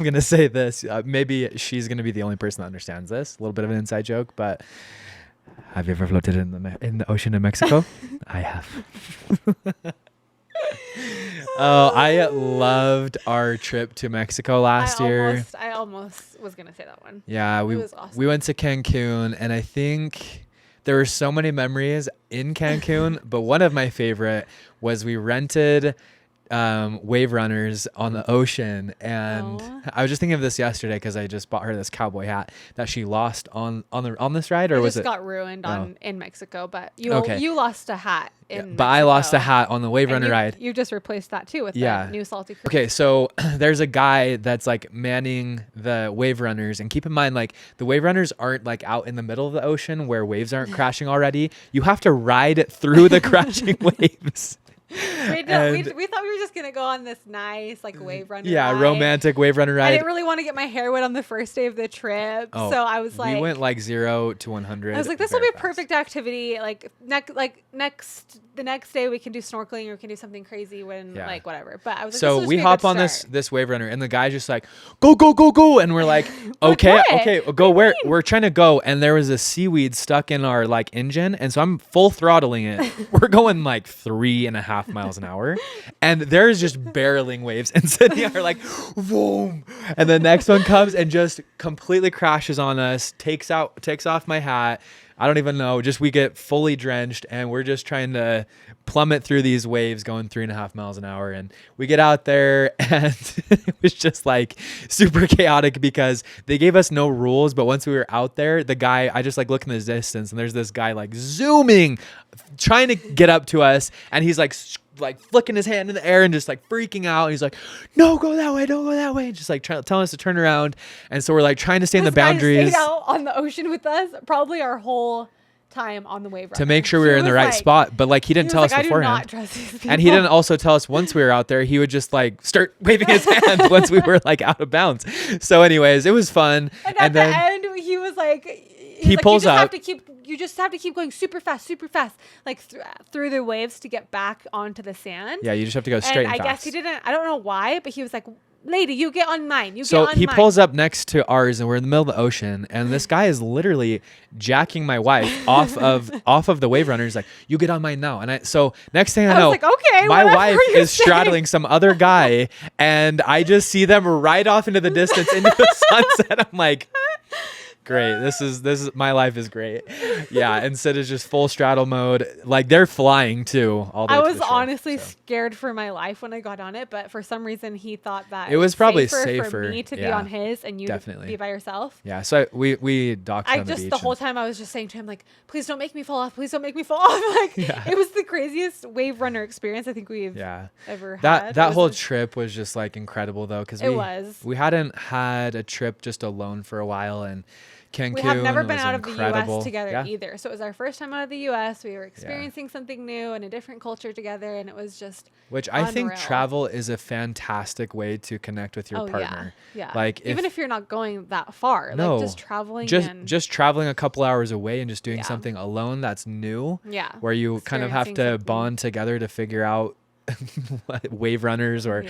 gonna say this. Maybe she's gonna be the only person that understands this. A little bit of an inside joke, but have you ever floated in the ocean in Mexico? I have. Oh, I loved our trip to Mexico last year. I almost was gonna say that one. Yeah, it was awesome. We went to Cancun, and I think there were so many memories in Cancun, but one of my favorite was we rented wave runners on the ocean, and I was just thinking of this yesterday because I just bought her this cowboy hat that she lost on this ride, or it was just it got ruined in Mexico? But you lost a hat in Mexico. But I lost a hat on the wave runner ride. You just replaced that too with the new Salty Creek. Okay, so there's a guy that's like manning the wave runners, and keep in mind, like, the wave runners aren't like out in the middle of the ocean where waves aren't crashing already. You have to ride through the crashing waves. We thought we were just gonna go on this nice like wave runner ride. Romantic wave runner ride. I didn't really want to get my hair wet on the first day of the trip, so I was like, we went like 0 to 100. I was like, this will be a perfect activity. Like the next day we can do snorkeling or we can do something crazy like whatever. But I was like, so we hop on this wave runner, and the guy's just like, go, and we're like, okay, go where? We're trying to go, and there was a seaweed stuck in our like engine, and so I'm full throttling it. We're going like 3.5 miles an hour, and there's just barreling waves, and Sydney are like, boom, and the next one comes and just completely crashes on us, takes off my hat. I don't even know. Just we get fully drenched, and we're just trying to plummet through these waves going 3.5 miles an hour. And we get out there, and it was just like super chaotic because they gave us no rules. But once we were out there, the guy, I just like look in the distance, and there's this guy like zooming, trying to get up to us, and he's like flicking his hand in the air and just like freaking out. And he's like, no, go that way, don't go that way. And just like telling us to turn around. And so we're like trying to stay in the boundaries. Stayed out on the ocean with us probably our whole time on the wave runner to make sure we were in the right spot. But like he didn't tell us beforehand. I do not trust these people. And he didn't also tell us once we were out there. He would just like start waving his hand once we were like out of bounds. So anyways, it was fun. And then at the end, he was like, he pulls up. You just have to keep going super fast, like through the waves to get back onto the sand. Yeah, you just have to go straight and fast. I guess he didn't. I don't know why, but he was like, lady, you get on mine. So he pulls up next to ours, and we're in the middle of the ocean, and this guy is literally jacking my wife off of the wave runner. He's like, you get on mine now. And so next thing I know, was like, okay, my wife is straddling some other guy, and I just see them right off into the distance into the sunset. I'm like, great. This is my life is great. Yeah. Instead of just full straddle mode, like they're flying too. I was honestly scared for my life when I got on it, but for some reason he thought that it was probably safer for me to be on his and you to be by yourself. Yeah. So we docked on the beach. The whole time I was just saying to him like, please don't make me fall off. Please don't make me fall off. Like it was the craziest wave runner experience I think we've ever had. That whole trip was just like incredible though, because we hadn't had a trip just alone for a while, and Cancun we have never been out of the U.S. together yeah. either. So it was our first time out of the U.S. We were experiencing something new and a different culture together, and it was just I think travel is a fantastic way to connect with your partner. Yeah. Like even if you're not going that far, like just traveling. Just traveling a couple hours away and just doing something alone that's new. Yeah. Where you kind of have to bond together to figure out wave runners or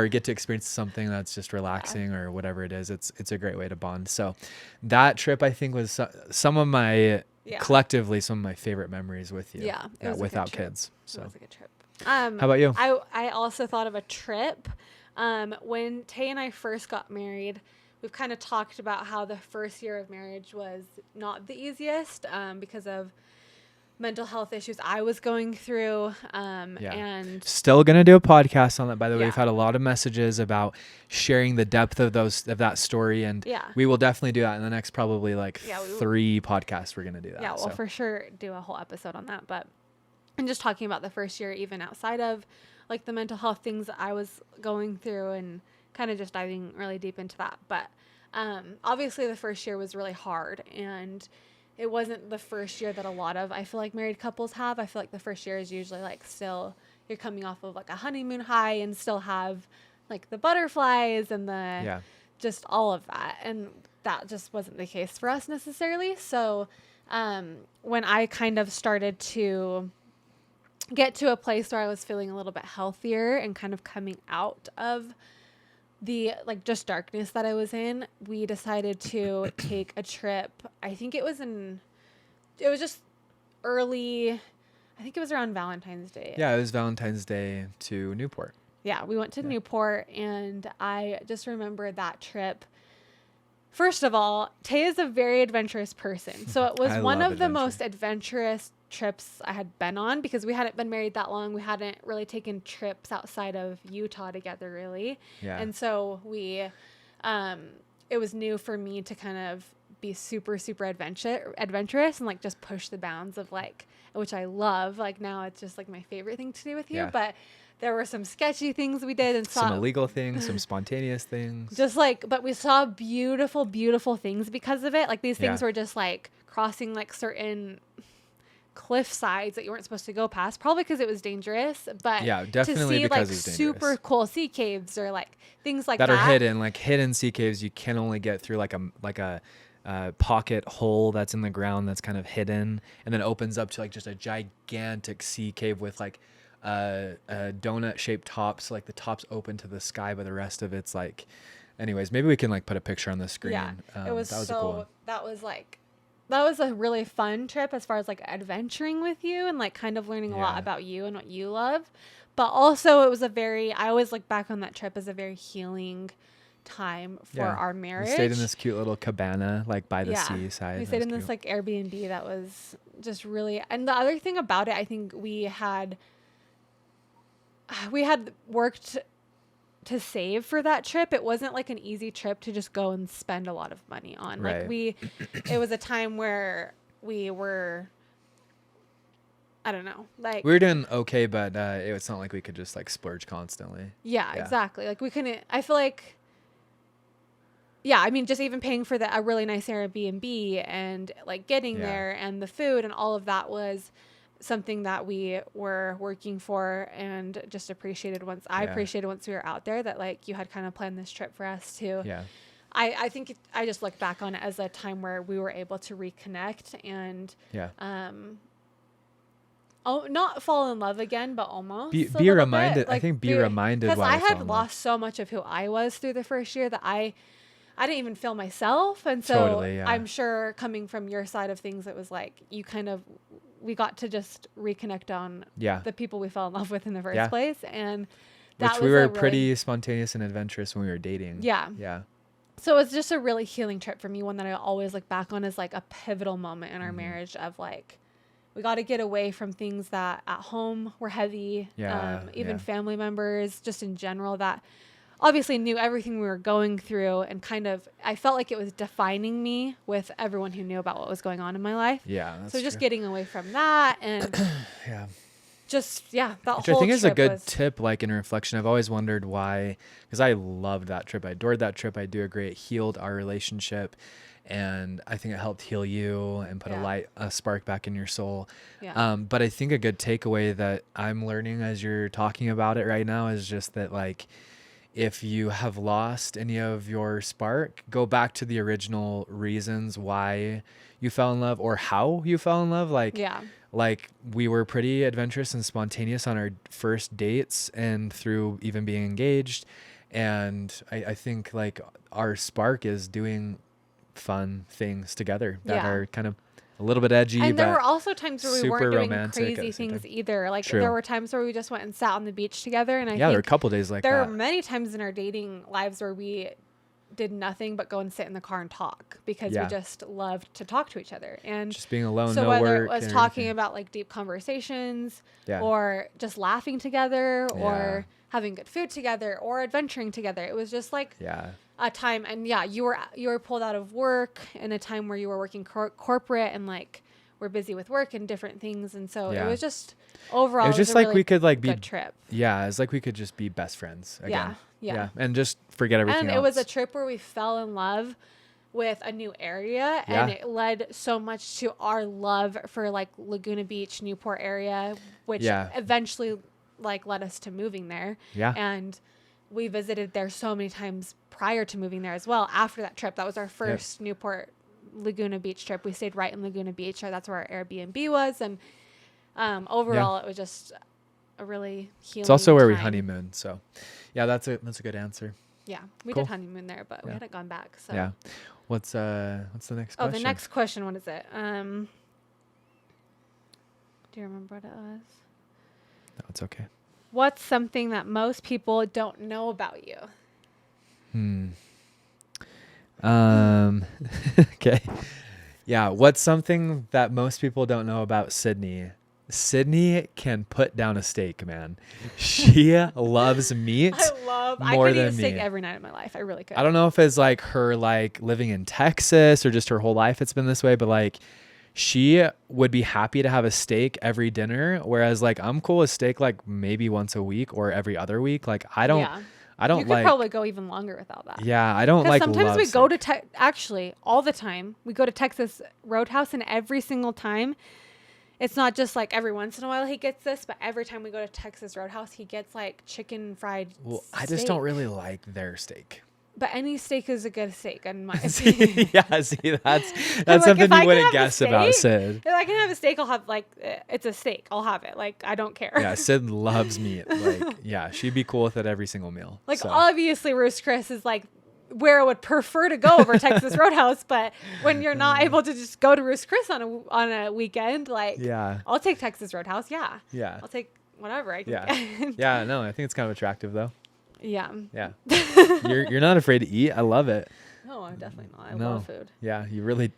get to experience something that's just relaxing or whatever it is. It's a great way to bond. So that trip I think was some of my collectively some of my favorite memories with you. Yeah, without kids. So it was a good trip. How about you? I also thought of a trip when Tay and I first got married. We've kind of talked about how the first year of marriage was not the easiest because of mental health issues I was going through. And still going to do a podcast on that. By the way, we've had a lot of messages about sharing the depth of that story. And we will definitely do that in the next probably 3 podcasts. We're going to do that. Yeah, we'll for sure do a whole episode on that. But I'm just talking about the first year, even outside of like the mental health things that I was going through and kind of just diving really deep into that. But obviously the first year was really hard, and it wasn't the first year that a lot of, I feel like married couples have. I feel like the first year is usually like still, you're coming off of like a honeymoon high and still have like the butterflies and the, just all of that. And that just wasn't the case for us necessarily. So, when I kind of started to get to a place where I was feeling a little bit healthier and kind of coming out of the like just darkness that I was in, we decided to take a trip. I think it was just early, I think it was around Valentine's Day. Yeah, it was Valentine's Day to Newport. Yeah, we went to Newport, and I just remember that trip. First of all, Tay is a very adventurous person. So it was one of the most adventurous trips I had been on, because we hadn't been married that long. We hadn't really taken trips outside of Utah together, really. Yeah. And so it was new for me to kind of be super, super adventurous and like just push the bounds of like, which I love. Like now it's just like my favorite thing to do with you. Yeah. But there were some sketchy things we did and some illegal things, some spontaneous things. Just like, but we saw beautiful, beautiful things because of it. Like these things were just like crossing like certain cliff sides that you weren't supposed to go past, probably because it was dangerous. But yeah, definitely to see because like it's dangerous. Super cool sea caves or like things like that. That are hidden, like hidden sea caves. You can only get through like a pocket hole that's in the ground that's kind of hidden, and then opens up to like just a gigantic sea cave with like a donut shaped top, so like the top's open to the sky, but the rest of it's like, anyways, maybe we can like put a picture on the screen. Yeah, it was a cool one. That was a really fun trip as far as like adventuring with you and like kind of learning a lot about you and what you love. But also it was I always look back on that trip as a very healing time for our marriage. We stayed in this cute little cabana like by the seaside. We stayed in this like Airbnb that was just really, and the other thing about it, I think we had worked to save for that trip. It wasn't like an easy trip to just go and spend a lot of money on. Right. Like it was a time where we were, I don't know, like we were doing okay, but it's not like we could just like splurge constantly. Yeah, exactly. Like we couldn't, I feel like, yeah, I mean, just even paying for a really nice Airbnb and like getting there and the food and all of that was something that we were working for, and just appreciated once we were out there that like you had kind of planned this trip for us too. Yeah. I think I just look back on it as a time where we were able to reconnect and not fall in love again, but almost be reminded. Like, I think be reminded, because I had lost so much of who I was through the first year that I didn't even feel myself. And so I'm sure coming from your side of things, it was like we got to just reconnect on the people we fell in love with in the first place. And that we were pretty spontaneous and adventurous when we were dating. Yeah. Yeah. So it was just a really healing trip for me. One that I always look back on as like a pivotal moment in our marriage of like, we got to get away from things that at home were heavy. Even family members, just in general, that obviously knew everything we were going through, and kind of, I felt like it was defining me with everyone who knew about what was going on in my life. Yeah. So just getting away from that and that whole trip. I think is a good tip, like in reflection. I've always wondered why, because I loved that trip. I adored that trip. I do agree. It healed our relationship. And I think it helped heal you and put a spark back in your soul. Yeah. But I think a good takeaway that I'm learning as you're talking about it right now is just that, like, if you have lost any of your spark, go back to the original reasons why you fell in love or how you fell in love. Like we were pretty adventurous and spontaneous on our first dates and through even being engaged. And I think like our spark is doing fun things together that are kind of a little bit edgy. And there were also times where we weren't doing crazy things either. Like there were times where we just went and sat on the beach together. And there were a couple days like that. There were many times in our dating lives where we did nothing but go and sit in the car and talk because we just loved to talk to each other. And just being alone, so no whether work. it was talking about like deep conversations or just laughing together or having good food together or adventuring together. It was just like a time. And you were pulled out of work in a time where you were working corporate and like we're busy with work and different things. And so it was just overall, it was just like really we could like be good trip. Yeah. It's like we could just be best friends again. Yeah. And just forget everything else. It was a trip where we fell in love with a new area, and it led so much to our love for like Laguna Beach, Newport area, which eventually like led us to moving there. Yeah. And we visited there so many times prior to moving there as well. After that trip, that was our first Newport Laguna Beach trip. We stayed right in Laguna Beach. That's where our Airbnb was. And overall, it was just a really healing It's also where we time. honeymooned. So yeah, that's a good answer. Yeah, we did honeymoon there, but we hadn't gone back. So yeah. What's the next question? Oh, the next question. What is it? Do you remember what it was? No, it's okay. What's something that most people don't know about you? Okay. Yeah. What's something that most people don't know about Sydney? Sydney can put down a steak, man. She loves meat. I could eat a steak every night of my life. I really could. I don't know if it's like her like living in Texas or just her whole life it's been this way, but like she would be happy to have a steak every dinner, whereas like I'm cool with steak like maybe once a week or every other week. Like I don't you could probably go even longer without that. Yeah, I don't like. Sometimes we go to actually all the time we go to Texas Roadhouse, and every single time. It's not just like every once in a while he gets this, but every time we go to Texas Roadhouse, he gets like chicken fried steak. I just don't really like their steak. But any steak is a good steak, in my opinion. That's something you wouldn't guess about Sid. If I can have a steak, I'll have like, it's a steak. I'll have it. Like, I don't care. Yeah, Sid loves meat. Like, yeah, she'd be cool with it every single meal. Like, obviously, Ruth's Chris is like, where I would prefer to go over Texas Roadhouse, but when you're not able to just go to Ruth's Chris on a weekend, like I'll take Texas Roadhouse. Yeah. I'll take whatever I can get. Yeah, no, I think it's kind of attractive though. Yeah. You're not afraid to eat. I love it. No, I'm definitely not. I love food. Yeah,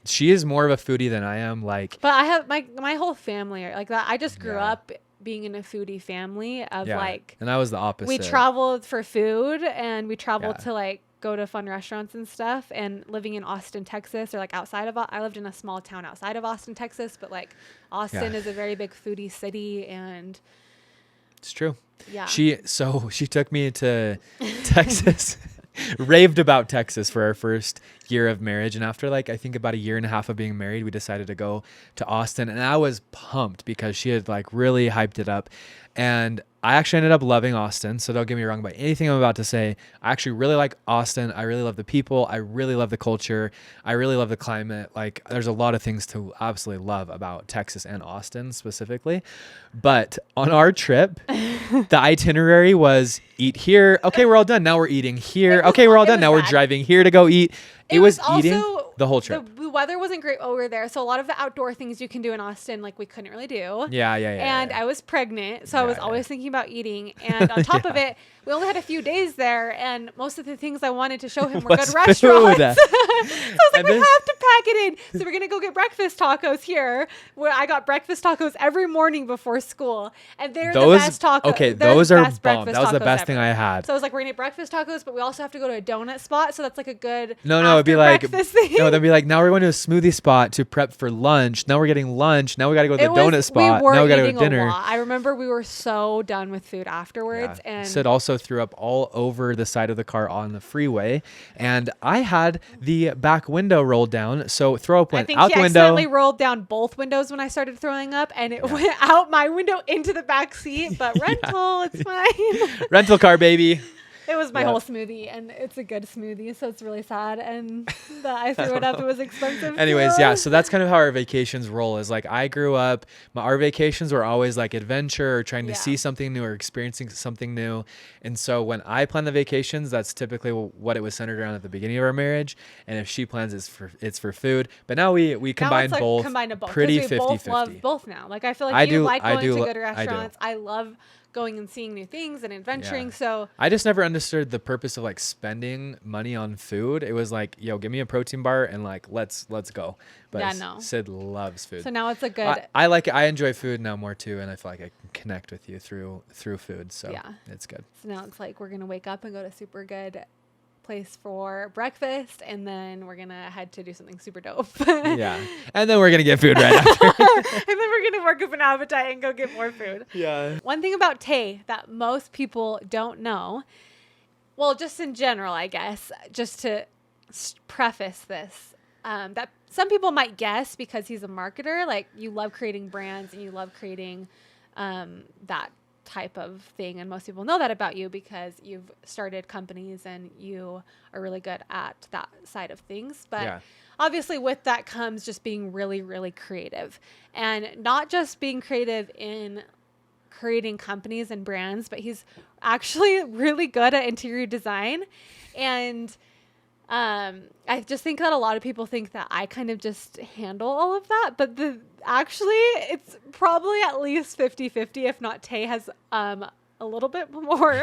she is more of a foodie than I am. Like, but I have my whole family are like that. I just grew up being in a foodie family of like, and I was the opposite. We traveled for food, and we traveled to like go to fun restaurants and stuff, and living in Austin, Texas, or like outside of, I lived in a small town outside of Austin, Texas, but like Austin is a very big foodie city, and it's true. Yeah. She took me to Texas, raved about Texas for our first year of marriage. And after like, I think about a year and a half of being married, we decided to go to Austin, and I was pumped because she had like really hyped it up. And I actually ended up loving Austin. So don't get me wrong about anything I'm about to say. I actually really like Austin. I really love the people. I really love the culture. I really love the climate. Like there's a lot of things to absolutely love about Texas and Austin specifically. But on our trip, the itinerary was eat here. Okay, we're all done. Now we're eating here. Okay, we're all done. Now we're driving here to go eat. It was eating the whole trip. The weather wasn't great while we were there. So a lot of the outdoor things you can do in Austin, like we couldn't really do. Yeah. And I was pregnant. So I was always thinking about eating. And on top of it, we only had a few days there. And most of the things I wanted to show him were good restaurants. So I was like, we have to pack it in. So we're going to go get breakfast tacos here, where I got breakfast tacos every morning before school. And they're the best tacos. Okay, those are bomb. That was the best thing I had. So I was like, we're going to get breakfast tacos, but we also have to go to a donut spot. So that's like a good it'd be like, they'd be like, now we're going to a smoothie spot to prep for lunch. Now we're getting lunch. Now we got to go to the donut spot. Now we got to go to dinner. I remember we were so done with food afterwards. Yeah. And Sid also threw up all over the side of the car on the freeway. And I had the back window rolled down. So throw up went out the window. I accidentally rolled down both windows when I started throwing up. And it went out my window into the back seat. But rental, it's fine. Rental car, baby. It was my whole smoothie, and it's a good smoothie, so it's really sad. And that I threw it up. It was expensive. Anyways, so that's kind of how our vacations roll. Is like I grew up, our vacations were always like adventure or trying to see something new or experiencing something new. And so when I plan the vacations, that's typically what it was centered around at the beginning of our marriage. And if she plans, it's for food. But now we combine both. Pretty 50-50. Both love both now. Like I feel like you like going to good restaurants. I love going and seeing new things and adventuring. So I just never understood the purpose of like spending money on food. It was like, yo, give me a protein bar and like let's go. But Sid loves food. So now it's a good I like it. I enjoy food now more too, and I feel like I can connect with you through food. So it's good. So now it's like we're gonna wake up and go to super good place for breakfast, and then we're gonna head to do something super dope. And then we're gonna get food right after. And then we're gonna work up an appetite and go get more food. One thing about Tay that most people don't know, well, just in general, I guess, just to preface this. That some people might guess because he's a marketer, like you love creating brands and you love creating that type of thing. And most people know that about you because you've started companies and you are really good at that side of things. But obviously with that comes just being really, really creative, and not just being creative in creating companies and brands, but he's actually really good at interior design. And I just think that a lot of people think that I kind of just handle all of that, but actually it's probably at least 50-50, if not Tay has a little bit more.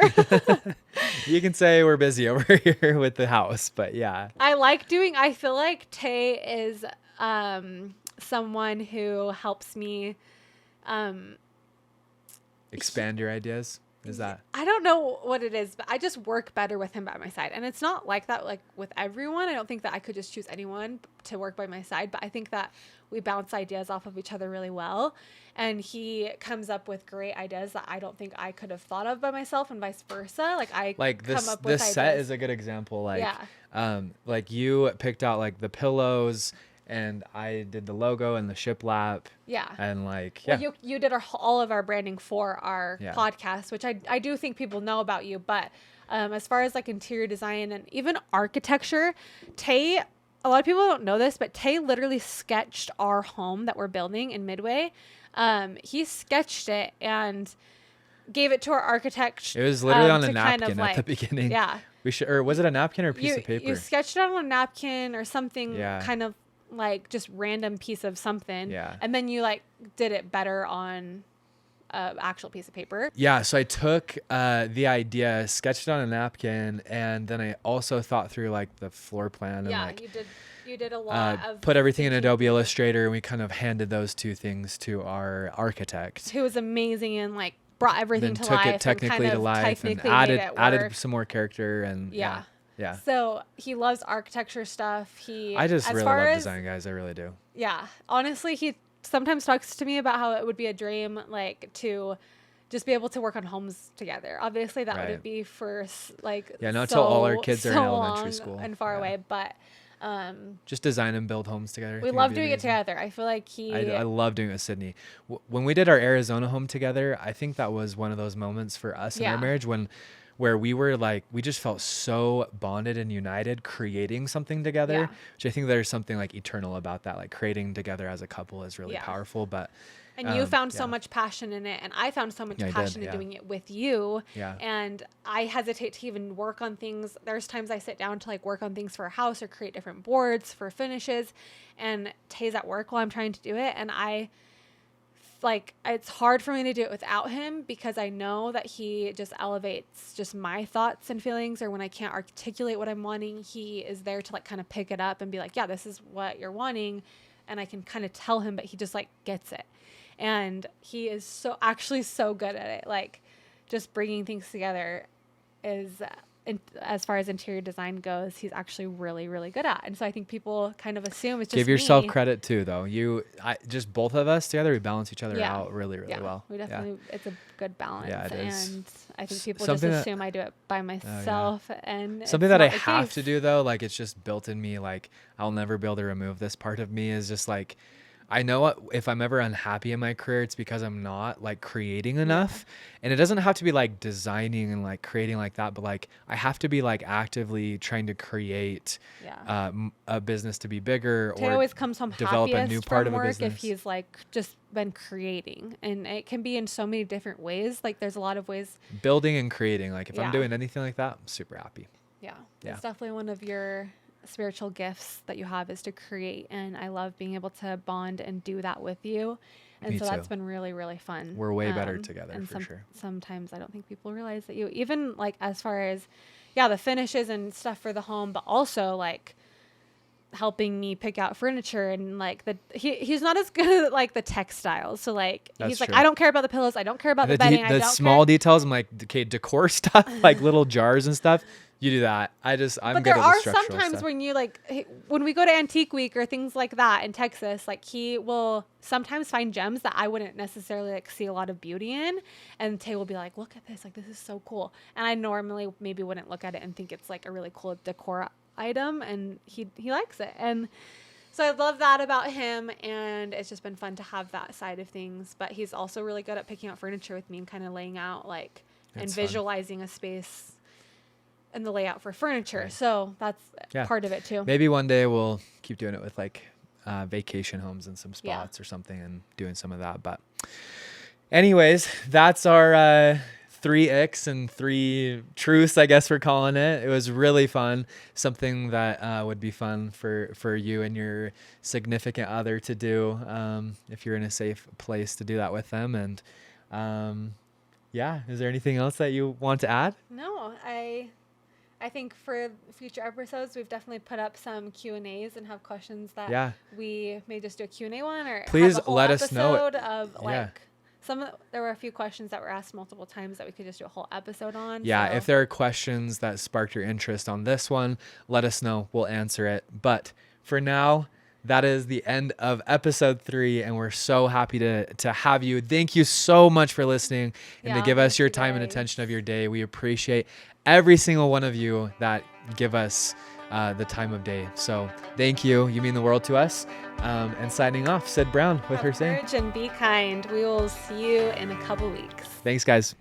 You can say we're busy over here with the house, but yeah. I feel like Tay is someone who helps me expand your ideas. Is that? I don't know what it is, but I just work better with him by my side. And it's not like that, like with everyone. I don't think that I could just choose anyone to work by my side, but I think that we bounce ideas off of each other really well. And he comes up with great ideas that I don't think I could have thought of by myself, and vice versa. This set is a good example. Like you picked out like the pillows, and I did the logo and the shiplap. Yeah. And Well, you did all of our branding for our podcast, which I do think people know about you. But as far as like interior design and even architecture, Tay, a lot of people don't know this, but Tay literally sketched our home that we're building in Midway. He sketched it and gave it to our architect. It was literally on a napkin at the beginning. Yeah. Or was it a napkin or a piece of paper? You sketched it on a napkin or something kind of like just random piece of something. Yeah. And then you like did it better on an actual piece of paper. Yeah. So I took the idea, sketched it on a napkin, and then I also thought through like the floor plan. And you did a lot of put everything in Adobe Illustrator, and we kind of handed those two things to our architect, who was amazing and like brought everything to life. Took it technically to life and added some more character and yeah. So he loves architecture stuff. I just really love design, guys. I really do. Yeah. Honestly, he sometimes talks to me about how it would be a dream, like to just be able to work on homes together. Obviously, that wouldn't be for like not until all our kids are in elementary school and far away, but just design and build homes together. We love doing it together. I feel like I love doing it with Sydney. When we did our Arizona home together, I think that was one of those moments for us in our marriage where we were like, we just felt so bonded and united creating something together, which I think there's something like eternal about that. Like creating together as a couple is really powerful, and you found so much passion in it, and I found so much passion in doing it with you. Yeah. And I hesitate to even work on things. There's times I sit down to like work on things for a house or create different boards for finishes, and Tay's at work while I'm trying to do it, and it's hard for me to do it without him because I know that he just elevates just my thoughts and feelings, or when I can't articulate what I'm wanting, he is there to like kind of pick it up and be like, yeah, this is what you're wanting. And I can kind of tell him, but he just like gets it. And he is so good at it. Like just bringing things together is, as far as interior design goes, he's actually really, really good at. And so I think people kind of assume it's just give yourself credit too, though. Just both of us together, we balance each other out really, really well. We definitely, it's a good balance. Yeah, it is. And I think people just assume I do it by myself. And something that I have to do though, like it's just built in me. Like I'll never be able to remove this part of me, is just like, I know if I'm ever unhappy in my career, it's because I'm not like creating enough. And it doesn't have to be like designing and like creating like that, but like I have to be like actively trying to create a business to be bigger, or always comes home develop a new part of a business. If he's like just been creating, and it can be in so many different ways. Like there's a lot of ways. Building and creating. Like if I'm doing anything like that, I'm super happy. Yeah. It's definitely one of your spiritual gifts that you have, is to create, and I love being able to bond and do that with you. And Me so too. That's been really, really fun. We're way better together, and for sure. Sometimes I don't think people realize that you, even like as far as the finishes and stuff for the home, but also like helping me pick out furniture, and like he's not as good at like the textiles. So like he's like, I don't care about the pillows, I don't care about the bedding, the small details. I'm like, okay, decor stuff, like little jars and stuff. You do that. I'm good at the structural stuff. But there are sometimes when you like, when we go to Antique Week or things like that in Texas, like he will sometimes find gems that I wouldn't necessarily like see a lot of beauty in. And Tay will be like, look at this. Like, this is so cool. And I normally maybe wouldn't look at it and think it's like a really cool decor item, and he likes it. And so I love that about him, and it's just been fun to have that side of things. But he's also really good at picking out furniture with me and kind of laying out and visualizing a space and the layout for furniture. Right. So that's part of it too. Maybe one day we'll keep doing it with vacation homes and some spots or something, and doing some of that. But anyways, that's our 3 icks and 3 truths, I guess we're calling it. It was really fun. Something that would be fun for you and your significant other to do if you're in a safe place to do that with them. And is there anything else that you want to add? No, I think for future episodes, we've definitely put up some Q&As and have questions that we may just do a Q&A one, or please have a whole let us know of there were a few questions that were asked multiple times that we could just do a whole episode on. Yeah, if there are questions that sparked your interest on this one, let us know. We'll answer it. But for now, that is the end of episode 3, and we're so happy to have you. Thank you so much for listening and to give us your time and attention of your day. We appreciate every single one of you that give us the time of day. So thank you. You mean the world to us. And signing off, Sid Brown with her saying, courage and be kind. We will see you in a couple weeks. Thanks, guys.